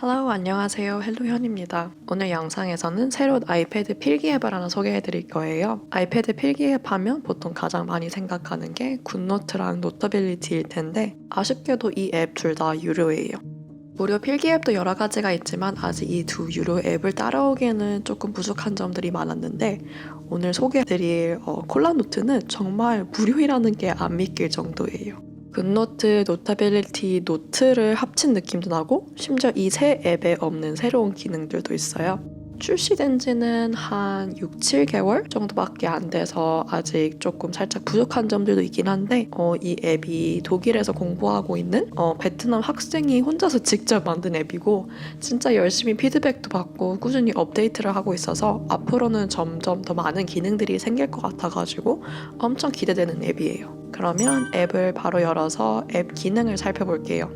Hello, 안녕하세요. 헬로현입니다. 오늘 영상에서는 새로운 아이패드 필기 앱을 하나 소개해 드릴 거예요. 아이패드 필기 앱 하면 보통 가장 많이 생각하는 게 굿노트랑 노터빌리티일 텐데 아쉽게도 이 앱 둘 다 유료예요. 무료 필기 앱도 여러 가지가 있지만 아직 이 두 유료 앱을 따라오기에는 조금 부족한 점들이 많았는데 오늘 소개해드릴 콜라노트는 정말 무료이라는 게 안 믿길 정도예요. 굿노트, 노타빌리티, 노트를 합친 느낌도 나고 심지어 이 세 앱에 없는 새로운 기능들도 있어요. 출시된 지는 한 6, 7개월 정도밖에 안 돼서 아직 조금 살짝 부족한 점들도 있긴 한데 이 앱이 독일에서 공부하고 있는 베트남 학생이 혼자서 직접 만든 앱이고 진짜 열심히 피드백도 받고 꾸준히 업데이트를 하고 있어서 앞으로는 점점 더 많은 기능들이 생길 것 같아가지고 엄청 기대되는 앱이에요. 그러면 앱을 바로 열어서 앱 기능을 살펴볼게요.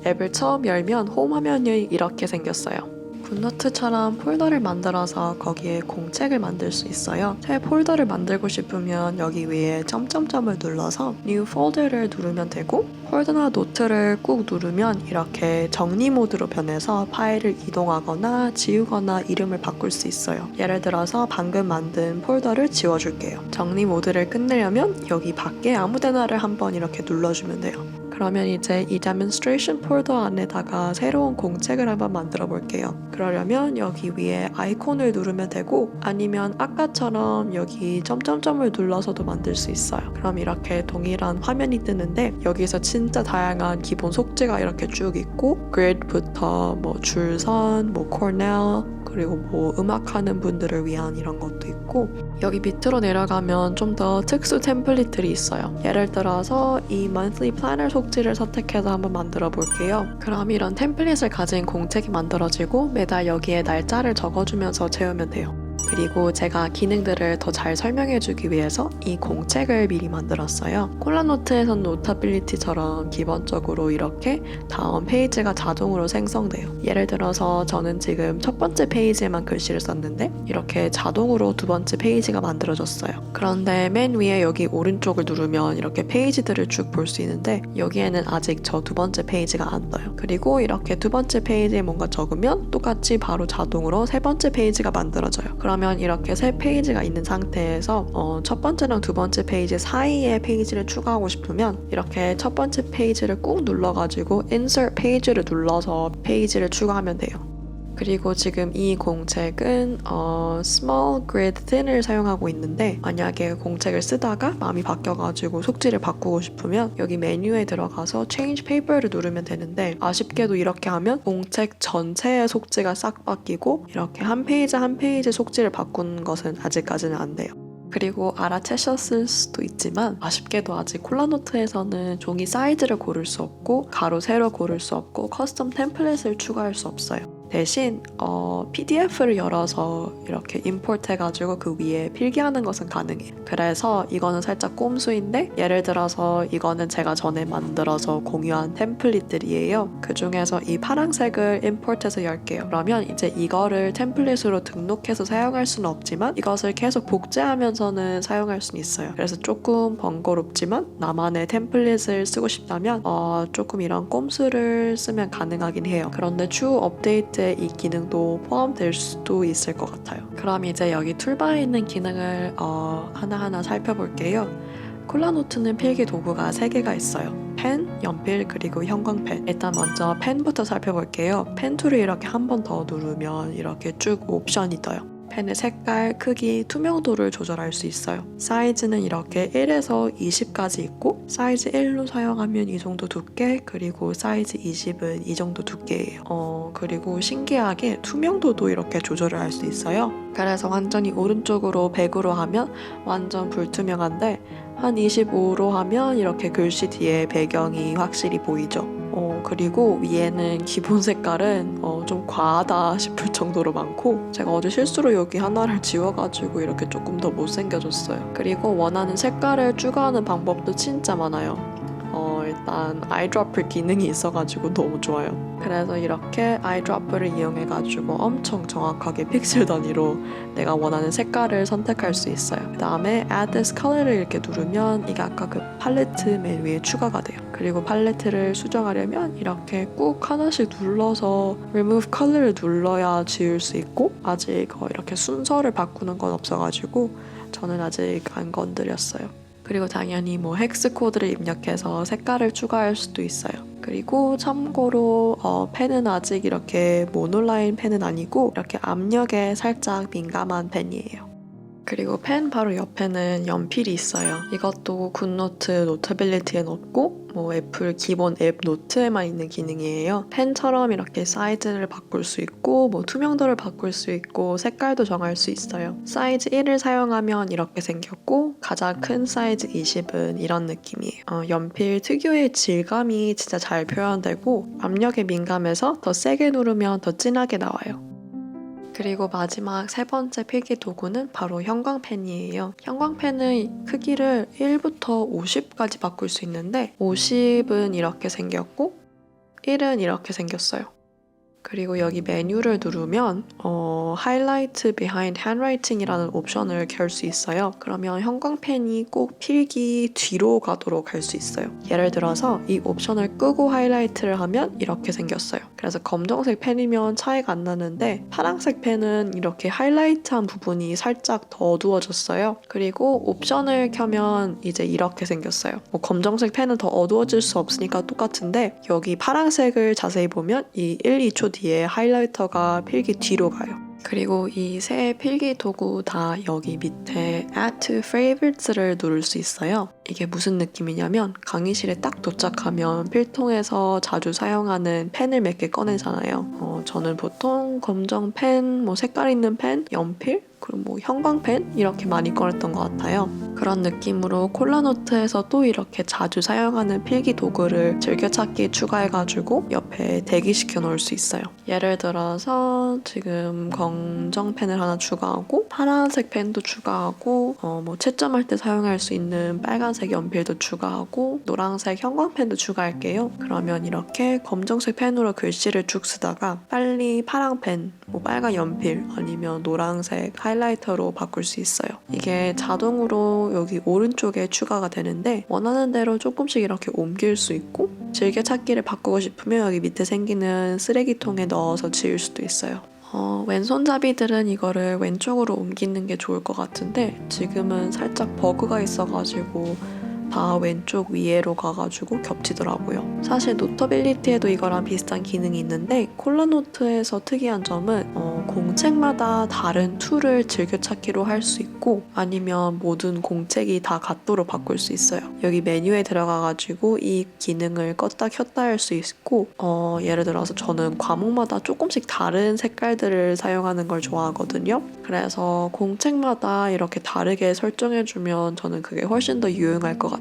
앱을 처음 열면 홈 화면이 이렇게 생겼어요. 굿노트처럼 폴더를 만들어서 거기에 공책을 만들 수 있어요. 새 폴더를 만들고 싶으면 여기 위에 점점점을 눌러서 New Folder를 누르면 되고 폴더나 노트를 꾹 누르면 이렇게 정리 모드로 변해서 파일을 이동하거나 지우거나 이름을 바꿀 수 있어요. 예를 들어서 방금 만든 폴더를 지워줄게요. 정리 모드를 끝내려면 여기 밖에 아무데나를 한번 이렇게 눌러주면 돼요. 그러면 이제 이 demonstration 폴더 안에다가 새로운 공책을 한번 만들어 볼게요. 그러려면 여기 위에 아이콘을 누르면 되고 아니면 아까처럼 여기 점점점을 눌러서도 만들 수 있어요. 그럼 이렇게 동일한 화면이 뜨는데 여기서 진짜 다양한 기본 속죄가 이렇게 쭉 있고 그리드부터 뭐 줄선, 뭐 코넬 그리고 뭐 음악하는 분들을 위한 이런 것도 있고 여기 밑으로 내려가면 좀 더 특수 템플릿들이 있어요. 예를 들어서 이 monthly planner 속지를 선택해서 한번 만들어 볼게요. 그럼 이런 템플릿을 가진 공책이 만들어지고 매달 여기에 날짜를 적어주면서 채우면 돼요. 그리고 제가 기능들을 더 잘 설명해주기 위해서 이 공책을 미리 만들었어요. 콜라노트에선 노타빌리티처럼 기본적으로 이렇게 다음 페이지가 자동으로 생성돼요. 예를 들어서 저는 지금 첫 번째 페이지에만 글씨를 썼는데 이렇게 자동으로 두 번째 페이지가 만들어졌어요. 그런데 맨 위에 여기 오른쪽을 누르면 이렇게 페이지들을 쭉 볼 수 있는데 여기에는 아직 저 두 번째 페이지가 안 떠요. 그리고 이렇게 두 번째 페이지에 뭔가 적으면 똑같이 바로 자동으로 세 번째 페이지가 만들어져요. 그러면 이렇게 세 페이지가 있는 상태에서 첫 번째랑 두 번째 페이지 사이에 페이지를 추가하고 싶으면 이렇게 첫 번째 페이지를 꾹 눌러가지고 Insert 페이지를 눌러서 페이지를 추가하면 돼요. 그리고 지금 이 공책은 Small Grid Thin을 사용하고 있는데 만약에 공책을 쓰다가 마음이 바뀌어가지고 속지를 바꾸고 싶으면 여기 메뉴에 들어가서 Change Paper를 누르면 되는데 아쉽게도 이렇게 하면 공책 전체의 속지가 싹 바뀌고 이렇게 한 페이지 한 페이지 속지를 바꾸는 것은 아직까지는 안 돼요. 그리고 알아채셨을 수도 있지만 아쉽게도 아직 콜라노트에서는 종이 사이즈를 고를 수 없고 가로 세로 고를 수 없고 커스텀 템플릿을 추가할 수 없어요. 대신 PDF를 열어서 이렇게 임포트 해가지고 그 위에 필기하는 것은 가능해요. 그래서 이거는 살짝 꼼수인데 예를 들어서 이거는 제가 전에 만들어서 공유한 템플릿들이에요. 그 중에서 이 파란색을 임포트해서 열게요. 그러면 이제 이거를 템플릿으로 등록해서 사용할 수는 없지만 이것을 계속 복제하면서는 사용할 수는 있어요. 그래서 조금 번거롭지만 나만의 템플릿을 쓰고 싶다면 조금 이런 꼼수를 쓰면 가능하긴 해요. 그런데 추후 업데이트 이 기능도 포함될 수도 있을 것 같아요. 그럼 이제 여기 툴바에 있는 기능을 하나하나 살펴볼게요. 콜라노트는 필기 도구가 3개가 있어요. 펜, 연필, 그리고 형광펜. 일단 먼저 펜부터 살펴볼게요. 펜 툴을 이렇게 한 번 더 누르면 이렇게 쭉 옵션이 떠요. 펜의 색깔, 크기, 투명도를 조절할 수 있어요. 사이즈는 이렇게 1에서 20까지 있고 사이즈 1로 사용하면 이 정도 두께, 그리고 사이즈 20은 이 정도 두께예요. 그리고 신기하게 투명도도 이렇게 조절을 할 수 있어요. 그래서 완전히 오른쪽으로 100으로 하면 완전 불투명한데 한 25로 하면 이렇게 글씨 뒤에 배경이 확실히 보이죠. 그리고 위에는 기본 색깔은 좀 과하다 싶을 정도로 많고 제가 어제 실수로 여기 하나를 지워가지고 이렇게 조금 더 못생겨졌어요. 그리고 원하는 색깔을 추가하는 방법도 진짜 많아요. 일단 아이드로퍼 기능이 있어가지고 너무 좋아요. 그래서 이렇게 아이드로퍼를 이용해가지고 엄청 정확하게 픽셀 단위로 내가 원하는 색깔을 선택할 수 있어요. 그 다음에 Add this color를 이렇게 누르면 이게 아까 그 팔레트 맨 위에 추가가 돼요. 그리고 팔레트를 수정하려면 이렇게 꾹 하나씩 눌러서 Remove Color를 눌러야 지울 수 있고, 아직 이렇게 순서를 바꾸는 건 없어가지고 저는 아직 안 건드렸어요. 그리고 당연히 뭐 헥스 코드를 입력해서 색깔을 추가할 수도 있어요. 그리고 참고로 펜은 아직 이렇게 모노라인 펜은 아니고 이렇게 압력에 살짝 민감한 펜이에요. 그리고 펜 바로 옆에는 연필이 있어요. 이것도 굿노트 노트빌리티엔 없고 뭐 애플 기본 앱 노트에만 있는 기능이에요. 펜처럼 이렇게 사이즈를 바꿀 수 있고 뭐 투명도를 바꿀 수 있고 색깔도 정할 수 있어요. 사이즈 1을 사용하면 이렇게 생겼고 가장 큰 사이즈 20은 이런 느낌이에요. 연필 특유의 질감이 진짜 잘 표현되고 압력에 민감해서 더 세게 누르면 더 진하게 나와요. 그리고 마지막 세 번째 필기 도구는 바로 형광펜이에요. 형광펜의 크기를 1부터 50까지 바꿀 수 있는데 50은 이렇게 생겼고 1은 이렇게 생겼어요. 그리고 여기 메뉴를 누르면 Highlight Behind Handwriting이라는 옵션을 켤 수 있어요. 그러면 형광펜이 꼭 필기 뒤로 가도록 할 수 있어요. 예를 들어서 이 옵션을 끄고 하이라이트를 하면 이렇게 생겼어요. 그래서 검정색 펜이면 차이가 안 나는데 파란색 펜은 이렇게 하이라이트한 부분이 살짝 더 어두워졌어요. 그리고 옵션을 켜면 이제 이렇게 생겼어요. 뭐 검정색 펜은 더 어두워질 수 없으니까 똑같은데 여기 파란색을 자세히 보면 이 1, 2초 뒤에 하이라이터가 필기 뒤로 가요. 그리고 이 세 필기 도구 다 여기 밑에 Add to Favorites를 누를 수 있어요. 이게 무슨 느낌이냐면 강의실에 딱 도착하면 필통에서 자주 사용하는 펜을 몇 개 꺼내잖아요. 저는 보통 검정 펜, 뭐 색깔 있는 펜, 연필, 그리고 뭐 형광펜 이렇게 많이 꺼냈던 것 같아요. 그런 느낌으로 콜라노트에서 또 이렇게 자주 사용하는 필기 도구를 즐겨찾기 추가해가지고 옆에 대기시켜 놓을 수 있어요. 예를 들어서 지금 검정 펜을 하나 추가하고 파란색 펜도 추가하고 뭐 채점할 때 사용할 수 있는 빨간색 연필도 추가하고 노란색 형광펜도 추가할게요. 그러면 이렇게 검정색 펜으로 글씨를 쭉 쓰다가 빨리 파란 펜, 뭐 빨간 연필 아니면 노란색 하이라이터로 바꿀 수 있어요. 이게 자동으로 여기 오른쪽에 추가가 되는데 원하는 대로 조금씩 이렇게 옮길 수 있고 즐겨찾기를 바꾸고 싶으면 여기 밑에 생기는 쓰레기통에 넣어서 지울 수도 있어요. 왼손잡이들은 이거를 왼쪽으로 옮기는 게 좋을 것 같은데 지금은 살짝 버그가 있어가지고 다 왼쪽 위에로 가가지고 겹치더라고요. 사실 노터빌리티에도 이거랑 비슷한 기능이 있는데 콜라노트에서 특이한 점은 공책마다 다른 툴을 즐겨찾기로 할 수 있고 아니면 모든 공책이 다 같도록 바꿀 수 있어요. 여기 메뉴에 들어가가지고 이 기능을 껐다 켰다 할 수 있고 예를 들어서 저는 과목마다 조금씩 다른 색깔들을 사용하는 걸 좋아하거든요. 그래서 공책마다 이렇게 다르게 설정해주면 저는 그게 훨씬 더 유용할 것 같아요.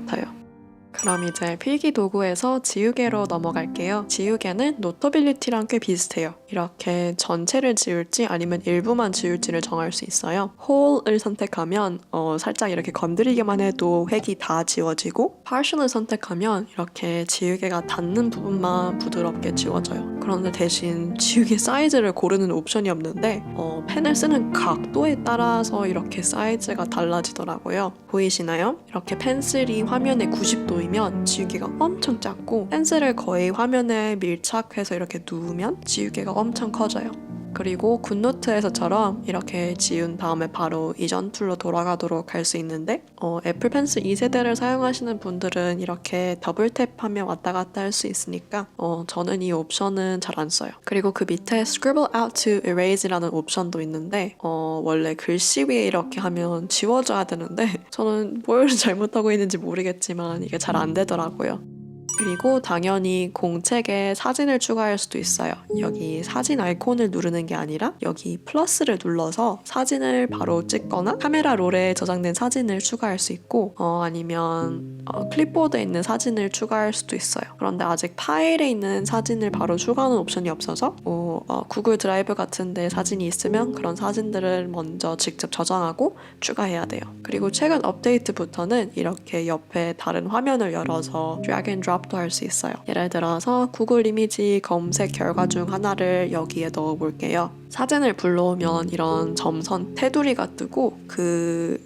그럼 이제 필기 도구에서 지우개로 넘어갈게요. 지우개는 노터빌리티랑 꽤 비슷해요. 이렇게 전체를 지울지 아니면 일부만 지울지를 정할 수 있어요. Whole을 선택하면 살짝 이렇게 건드리기만 해도 획이 다 지워지고 Partial을 선택하면 이렇게 지우개가 닿는 부분만 부드럽게 지워져요. 그런데 대신 지우개 사이즈를 고르는 옵션이 없는데 펜을 쓰는 각도에 따라서 이렇게 사이즈가 달라지더라고요. 보이시나요? 이렇게 펜슬이 화면에 90도이면 지우개가 엄청 작고 펜슬을 거의 화면에 밀착해서 이렇게 누우면 지우개가 엄청 커져요. 그리고 굿노트에서처럼 이렇게 지운 다음에 바로 이전 툴로 돌아가도록 할 수 있는데 애플 펜슬 2세대를 사용하시는 분들은 이렇게 더블 탭하면 왔다 갔다 할 수 있으니까 저는 이 옵션은 잘 안 써요. 그리고 그 밑에 Scribble out to erase라는 옵션도 있는데 원래 글씨 위에 이렇게 하면 지워져야 되는데 저는 뭘 잘못하고 있는지 모르겠지만 이게 잘 안 되더라고요. 그리고 당연히 공책에 사진을 추가할 수도 있어요. 여기 사진 아이콘을 누르는 게 아니라 여기 플러스를 눌러서 사진을 바로 찍거나 카메라 롤에 저장된 사진을 추가할 수 있고 아니면 클립보드에 있는 사진을 추가할 수도 있어요. 그런데 아직 파일에 있는 사진을 바로 추가하는 옵션이 없어서 구글 드라이브 같은 데 사진이 있으면 그런 사진들을 먼저 직접 저장하고 추가해야 돼요. 그리고 최근 업데이트부터는 이렇게 옆에 다른 화면을 열어서 drag and drop 크롭도 할 수 있어요. 예를 들어서 구글 이미지 검색 결과 중 하나를 여기에 넣어 볼게요. 사진을 불러오면 이런 점선 테두리가 뜨고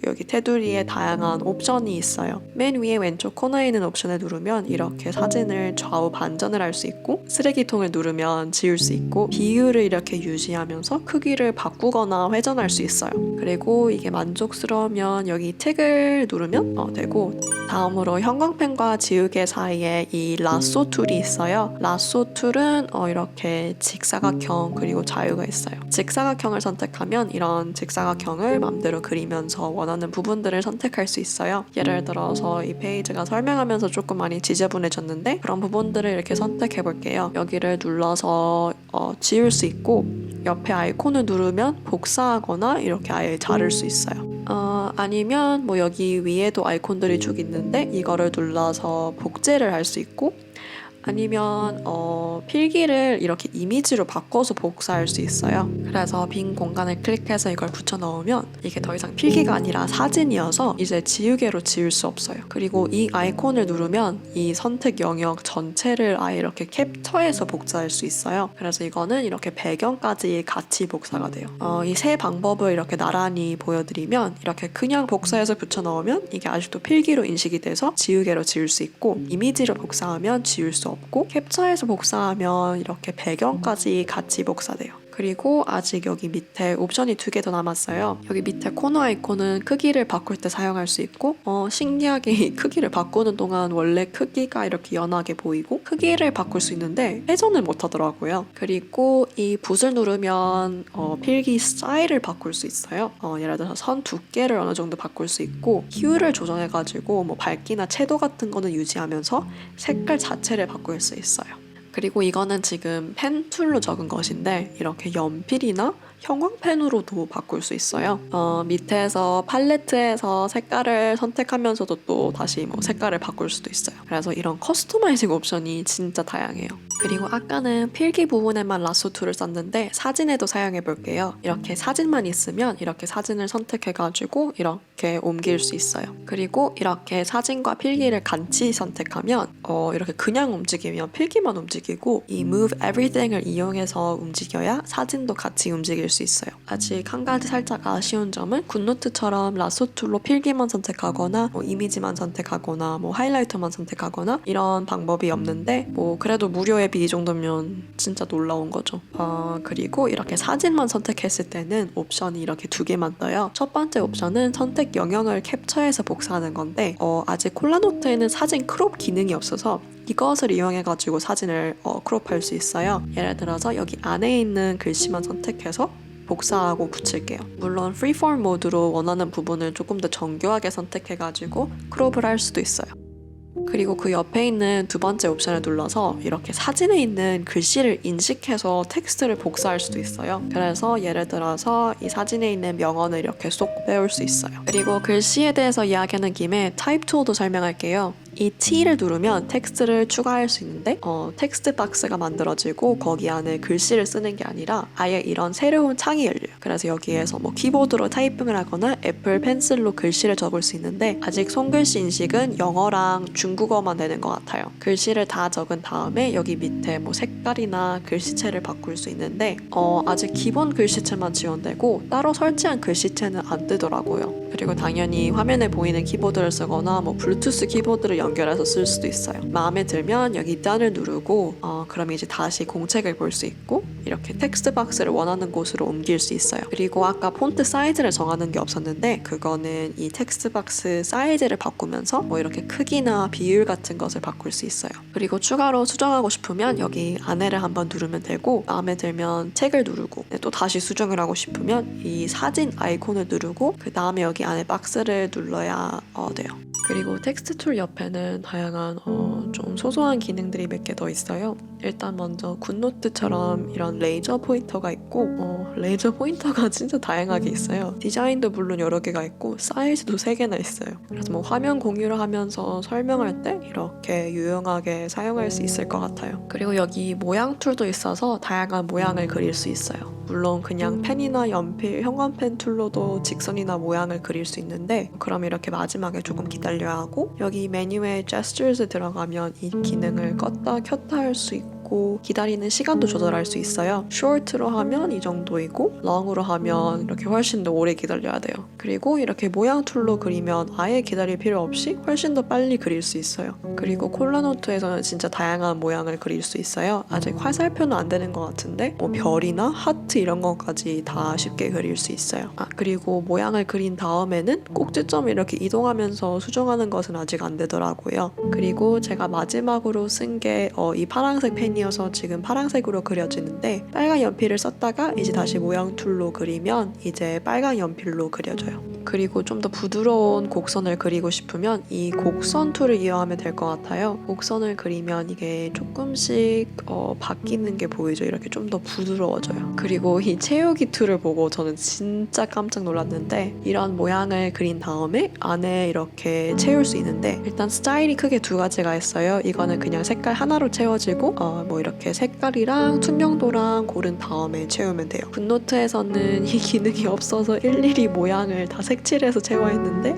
여기 테두리에 다양한 옵션이 있어요. 맨 위에 왼쪽 코너에 있는 옵션을 누르면 이렇게 사진을 좌우 반전을 할 수 있고, 쓰레기통을 누르면 지울 수 있고, 비율을 이렇게 유지하면서 크기를 바꾸거나 회전할 수 있어요. 그리고 이게 만족스러우면 여기 틱을 누르면 되고, 다음으로 형광펜과 지우개 사이에 이 라쏘 툴이 있어요. 라쏘 툴은 이렇게 직사각형 그리고 자유가 있어요. 직사각형을 선택하면 이런 직사각형을 맘대로 그리면서 원하는 부분들을 선택할 수 있어요. 예를 들어서 이 페이지가 설명하면서 조금 많이 지저분해졌는데 그런 부분들을 이렇게 선택해 볼게요. 여기를 눌러서 지울 수 있고, 옆에 아이콘을 누르면 복사하거나 이렇게 아예 자를 수 있어요. 아니면 뭐 여기 위에도 아이콘들이 쭉 있는데 이거를 눌러서 복제를 할 수 있고, 아니면 필기를 이렇게 이미지로 바꿔서 복사할 수 있어요. 그래서 빈 공간을 클릭해서 이걸 붙여 넣으면 이게 더 이상 필기가 아니라 사진이어서 이제 지우개로 지울 수 없어요. 그리고 이 아이콘을 누르면 이 선택 영역 전체를 아예 이렇게 캡처해서 복사할 수 있어요. 그래서 이거는 이렇게 배경까지 같이 복사가 돼요. 이 세 방법을 이렇게 나란히 보여드리면, 이렇게 그냥 복사해서 붙여 넣으면 이게 아직도 필기로 인식이 돼서 지우개로 지울 수 있고, 이미지로 복사하면 지울 수 없고, 캡처해서 복사하면 이렇게 배경까지 같이 복사돼요. 그리고 아직 여기 밑에 옵션이 2개 더 남았어요. 여기 밑에 코너 아이콘은 크기를 바꿀 때 사용할 수 있고, 신기하게 이 크기를 바꾸는 동안 원래 크기가 이렇게 연하게 보이고 크기를 바꿀 수 있는데 회전을 못 하더라고요. 그리고 이 붓을 누르면 필기 스타일을 바꿀 수 있어요. 예를 들어서 선 두께를 어느 정도 바꿀 수 있고, 휴를 조정해가지고 뭐 밝기나 채도 같은 거는 유지하면서 색깔 자체를 바꿀 수 있어요. 그리고 이거는 지금 펜 툴로 적은 것인데 이렇게 연필이나 형광펜으로도 바꿀 수 있어요. 밑에서 팔레트에서 색깔을 선택하면서도 또 다시 뭐 색깔을 바꿀 수도 있어요. 그래서 이런 커스터마이징 옵션이 진짜 다양해요. 그리고 아까는 필기 부분에만 라쏘 툴을 썼는데 사진에도 사용해 볼게요. 이렇게 사진만 있으면 이렇게 사진을 선택해가지고 이렇게 옮길 수 있어요. 그리고 이렇게 사진과 필기를 같이 선택하면 이렇게 그냥 움직이면 필기만 움직이고, 이 Move Everything을 이용해서 움직여야 사진도 같이 움직일 수 있어요. 아직 한 가지 살짝 아쉬운 점은 굿노트처럼 라쏘 툴로 필기만 선택하거나 뭐 이미지만 선택하거나 뭐 하이라이터만 선택하거나 이런 방법이 없는데, 뭐 그래도 무료 앱이 이 정도면 진짜 놀라운 거죠. 그리고 이렇게 사진만 선택했을 때는 옵션이 이렇게 2개만 떠요. 첫 번째 옵션은 선택 영역을 캡처해서 복사하는 건데, 아직 콜라노트에는 사진 크롭 기능이 없어서 이것을 이용해가지고 사진을 크롭할 수 있어요. 예를 들어서 여기 안에 있는 글씨만 선택해서 복사하고 붙일게요. 물론 프리폼 모드로 원하는 부분을 조금 더 정교하게 선택해가지고 크롭을 할 수도 있어요. 그리고 그 옆에 있는 2번째 옵션을 눌러서 이렇게 사진에 있는 글씨를 인식해서 텍스트를 복사할 수도 있어요. 그래서 예를 들어서 이 사진에 있는 명언을 이렇게 쏙 빼올 수 있어요. 그리고 글씨에 대해서 이야기하는 김에 타입 툴도 설명할게요. 이 T를 누르면 텍스트를 추가할 수 있는데 텍스트 박스가 만들어지고 거기 안에 글씨를 쓰는 게 아니라 아예 이런 새로운 창이 열려요. 그래서 여기에서 뭐 키보드로 타이핑을 하거나 애플 펜슬로 글씨를 적을 수 있는데, 아직 손글씨 인식은 영어랑 중국어만 되는 것 같아요. 글씨를 다 적은 다음에 여기 밑에 뭐 색깔이나 글씨체를 바꿀 수 있는데 아직 기본 글씨체만 지원되고 따로 설치한 글씨체는 안 뜨더라고요. 그리고 당연히 화면에 보이는 키보드를 쓰거나 뭐 블루투스 키보드를 연결해서 쓸 수도 있어요. 마음에 들면 여기 done을 누르고 그럼 이제 다시 공책을 볼 수 있고, 이렇게 텍스트 박스를 원하는 곳으로 옮길 수 있어요. 그리고 아까 폰트 사이즈를 정하는 게 없었는데 그거는 이 텍스트 박스 사이즈를 바꾸면서 뭐 이렇게 크기나 비율 같은 것을 바꿀 수 있어요. 그리고 추가로 수정하고 싶으면 여기 안에를 한번 누르면 되고, 마음에 들면 책을 누르고, 또 다시 수정을 하고 싶으면 이 사진 아이콘을 누르고 그 다음에 여기 안에 박스를 눌러야 돼요. 그리고 텍스트 툴 옆에는 다양한 좀 소소한 기능들이 몇 개 더 있어요. 일단 먼저 굿노트처럼 이런 레이저 포인터가 있고, 레이저 포인터가 진짜 다양하게 있어요. 디자인도 물론 여러 개가 있고 사이즈도 3개나 있어요. 그래서 뭐 화면 공유를 하면서 설명할 때 이렇게 유용하게 사용할 수 있을 것 같아요. 그리고 여기 모양 툴도 있어서 다양한 모양을 그릴 수 있어요. 물론 그냥 펜이나 연필, 형광펜 툴로도 직선이나 모양을 그릴 수 있는데, 그럼 이렇게 마지막에 조금 기다려 완료하고 여기 메뉴에 Gestures에 들어가면 이 기능을 껐다 켰다 할 수 있고 기다리는 시간도 조절할 수 있어요. Short로 하면 이 정도이고 Long으로 하면 이렇게 훨씬 더 오래 기다려야 돼요. 그리고 이렇게 모양 툴로 그리면 아예 기다릴 필요 없이 훨씬 더 빨리 그릴 수 있어요. 그리고 콜라노트에서는 진짜 다양한 모양을 그릴 수 있어요. 아직 화살표는 안 되는 것 같은데 뭐 별이나 하트 이런 것까지 다 쉽게 그릴 수 있어요. 그리고 모양을 그린 다음에는 꼭지점을 이렇게 이동하면서 수정하는 것은 아직 안 되더라고요. 그리고 제가 마지막으로 쓴 게 이 파란색 펜이어서 지금 파란색으로 그려지는데 빨간 연필을 썼다가 이제 다시 모양 툴로 그리면 이제 빨간 연필로 그려져요. 그리고 좀 더 부드러운 곡선을 그리고 싶으면 이 곡선 툴을 이용하면 될 것 같아요. 곡선을 그리면 이게 조금씩 바뀌는 게 보이죠? 이렇게 좀 더 부드러워져요. 그리고 이 채우기 툴을 보고 저는 진짜 깜짝 놀랐는데 이런 모양을 그린 다음에 안에 이렇게 채울 수 있는데 일단 스타일이 크게 두 가지가 있어요. 이거는 그냥 색깔 하나로 채워지고 뭐 이렇게 색깔이랑 투명도랑 고른 다음에 채우면 돼요. 굿노트에서는 이 기능이 없어서 일일이 모양을 다 색칠해서 채워야 했는데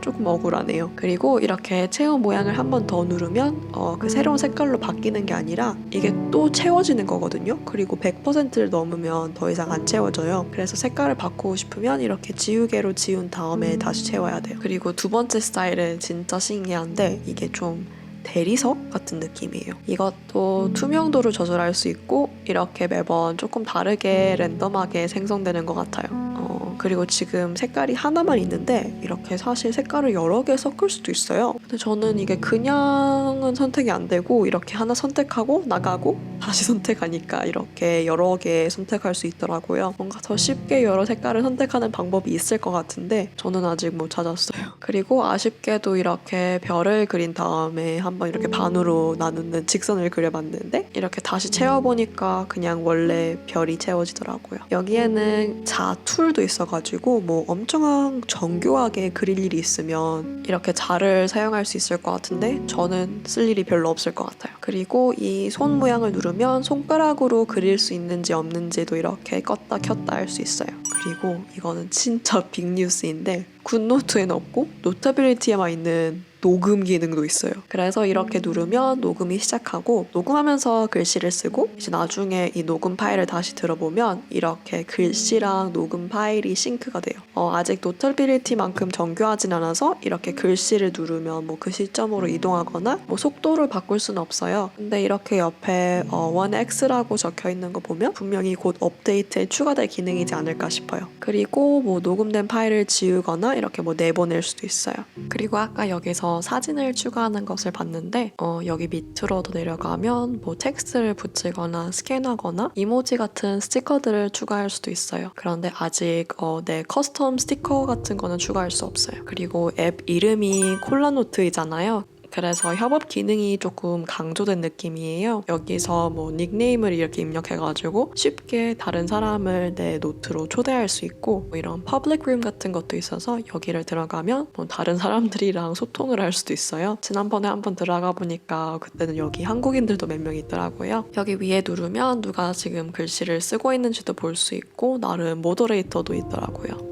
조금 억울하네요. 그리고 이렇게 채운 모양을 한 번 더 누르면 그 새로운 색깔로 바뀌는 게 아니라 이게 또 채워지는 거거든요. 그리고 100%를 넘으면 더 이상 안 채워져요. 그래서 색깔을 바꾸고 싶으면 이렇게 지우개로 지운 다음에 다시 채워야 돼요. 그리고 두 번째 스타일은 진짜 신기한데 이게 좀 대리석 같은 느낌이에요. 이것도 투명도를 조절할 수 있고 이렇게 매번 조금 다르게 랜덤하게 생성되는 것 같아요. 그리고 지금 색깔이 하나만 있는데 이렇게 사실 색깔을 여러 개 섞을 수도 있어요. 근데 저는 이게 그냥은 선택이 안 되고 이렇게 하나 선택하고 나가고 다시 선택하니까 이렇게 여러 개 선택할 수 있더라고요. 뭔가 더 쉽게 여러 색깔을 선택하는 방법이 있을 것 같은데 저는 아직 못 찾았어요. 그리고 아쉽게도 이렇게 별을 그린 다음에 한번 이렇게 반으로 나누는 직선을 그려봤는데 이렇게 다시 채워보니까 그냥 원래 별이 채워지더라고요. 여기에는 자 툴도 있어가지고 뭐 엄청 정교하게 그릴 일이 있으면 이렇게 자를 사용할 수 있을 것 같은데 저는 쓸 일이 별로 없을 것 같아요. 그리고 이 손 모양을 누르면 손가락으로 그릴 수 있는지 없는지도 이렇게 껐다 켰다 할 수 있어요. 그리고 이거는 진짜 빅뉴스인데 굿노트에는 없고 노타빌리티에만 있는 녹음 기능도 있어요. 그래서 이렇게 누르면 녹음이 시작하고 녹음하면서 글씨를 쓰고 이제 나중에 이 녹음 파일을 다시 들어보면 이렇게 글씨랑 녹음 파일이 싱크가 돼요. 아직 노타빌리티만큼 정교하진 않아서 이렇게 글씨를 누르면 뭐 그 시점으로 이동하거나 뭐 속도를 바꿀 수는 없어요. 근데 이렇게 옆에 1X라고 적혀 있는 거 보면 분명히 곧 업데이트에 추가될 기능이지 않을까 싶어요. 그리고 뭐 녹음된 파일을 지우거나 이렇게 뭐 내보낼 수도 있어요. 그리고 아까 여기서 사진을 추가하는 것을 봤는데 여기 밑으로 더 내려가면 뭐 텍스트를 붙이거나 스캔하거나 이모지 같은 스티커들을 추가할 수도 있어요. 그런데 아직 내 커스텀 스티커 같은 거는 추가할 수 없어요. 그리고 앱 이름이 콜라노트이잖아요. 그래서 협업 기능이 조금 강조된 느낌이에요. 여기서 뭐 닉네임을 이렇게 입력해가지고 쉽게 다른 사람을 내 노트로 초대할 수 있고 뭐 이런 퍼블릭 룸 같은 것도 있어서 여기를 들어가면 뭐 다른 사람들이랑 소통을 할 수도 있어요. 지난번에 한번 들어가 보니까 그때는 여기 한국인들도 몇 명 있더라고요. 여기 위에 누르면 누가 지금 글씨를 쓰고 있는지도 볼 수 있고 나름 모더레이터도 있더라고요.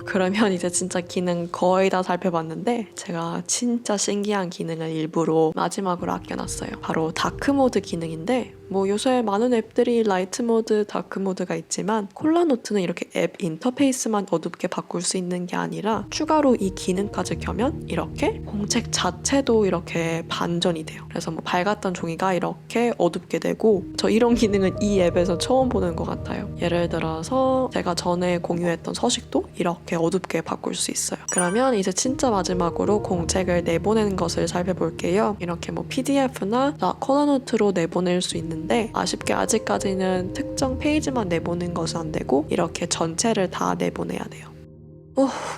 그러면 이제 진짜 기능 거의 다 살펴봤는데 제가 진짜 신기한 기능을 일부러 마지막으로 아껴놨어요. 바로 다크 모드 기능인데 뭐 요새 많은 앱들이 라이트 모드, 다크 모드가 있지만 콜라노트는 이렇게 앱 인터페이스만 어둡게 바꿀 수 있는 게 아니라 추가로 이 기능까지 켜면 이렇게 공책 자체도 이렇게 반전이 돼요. 그래서 뭐 밝았던 종이가 이렇게 어둡게 되고 저 이런 기능은 이 앱에서 처음 보는 것 같아요. 예를 들어서 제가 전에 공유했던 서식도 이렇게 어둡게 바꿀 수 있어요. 그러면 이제 진짜 마지막으로 공책을 내보내는 것을 살펴볼게요. 이렇게 뭐 PDF나 콜라노트로 내보낼 수 있는데 아쉽게 아직까지는 특정 페이지만 내보낸 것은 안 되고 이렇게 전체를 다 내보내야 돼요.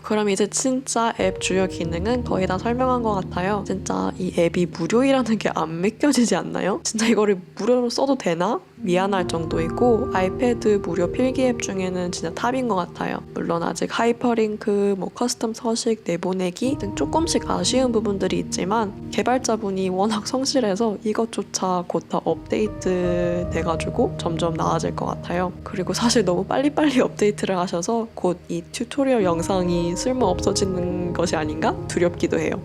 그럼 이제 진짜 앱 주요 기능은 거의 다 설명한 것 같아요. 진짜 이 앱이 무료이라는 게 안 믿겨지지 않나요? 진짜 이거를 무료로 써도 되나? 미안할 정도이고 아이패드 무료 필기 앱 중에는 진짜 탑인 것 같아요. 물론 아직 하이퍼링크, 뭐 커스텀 서식, 내보내기 등 조금씩 아쉬운 부분들이 있지만 개발자분이 워낙 성실해서 이것조차 곧 다 업데이트 돼가지고 점점 나아질 것 같아요. 그리고 사실 너무 빨리빨리 업데이트를 하셔서 곧 이 튜토리얼 영상이 쓸모 없어지는 것이 아닌가 두렵기도 해요.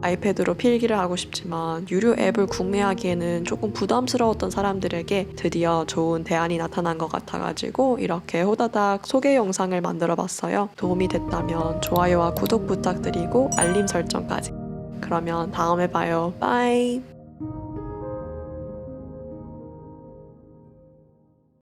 아이패드로 필기를 하고 싶지만 유료 앱을 구매하기에는 조금 부담스러웠던 사람들에게 드디어 좋은 대안이 나타난 것 같아가지고 이렇게 호다닥 소개 영상을 만들어 봤어요. 도움이 됐다면 좋아요와 구독 부탁드리고 알림 설정까지. 그러면 다음에 봐요. 빠이.